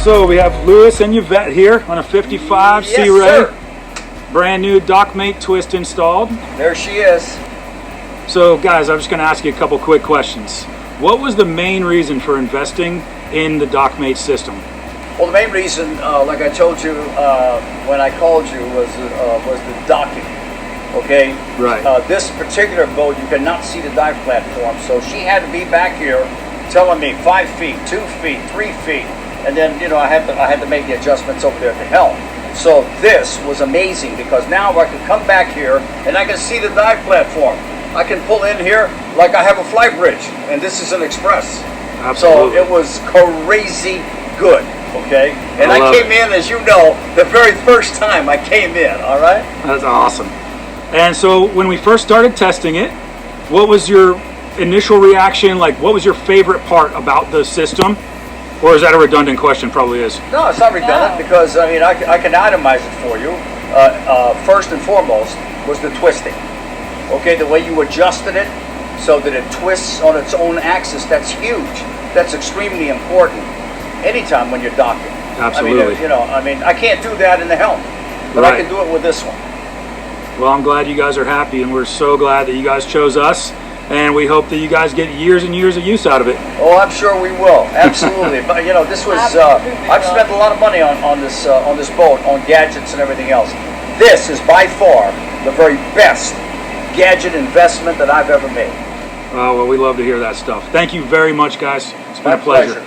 So we have Lewis and Yvette here on a 55 Yes, Sea Ray. sir. Brand new Dockmate Twist installed. There she is. So guys, I'm just going to ask you a couple quick questions. What was the main reason for investing in the Dockmate system? Well, the main reason, like I told you when I called you, was the docking. Okay. Right. This particular boat, you cannot see the dive platform, so she had to be back here telling me 5 feet, 2 feet, 3 feet, and then I had to make the adjustments over there at the helm. So this was amazing because now I can come back here and I can see the dive platform. I can pull in here like I have a fly bridge, and this is an express. Absolutely. So it was crazy good. Okay, and I came in, as you know, the very first time I came in. All right. That's awesome. And so when we first started testing it, what was your initial reaction? Like, what was your favorite part about the system? Or is that a redundant question? Probably is. No, it's not redundant because I mean I can itemize it for you. First and foremost was the twisting. Okay, the way you adjusted it so that it twists on its own axis. That's huge. That's extremely important. Anytime when you're docking. Absolutely. I mean, I can't do that in the helm, but I can do it with this one. Well, I'm glad you guys are happy, and we're so glad that you guys chose us, and we hope that you guys get years and years of use out of it. Oh, I'm sure we will. Absolutely. But this was I've spent a lot of money on this boat, on gadgets and everything else. This is by far the very best gadget investment that I've ever made. Oh, well, we love to hear that stuff. Thank you very much, guys. It's been a pleasure.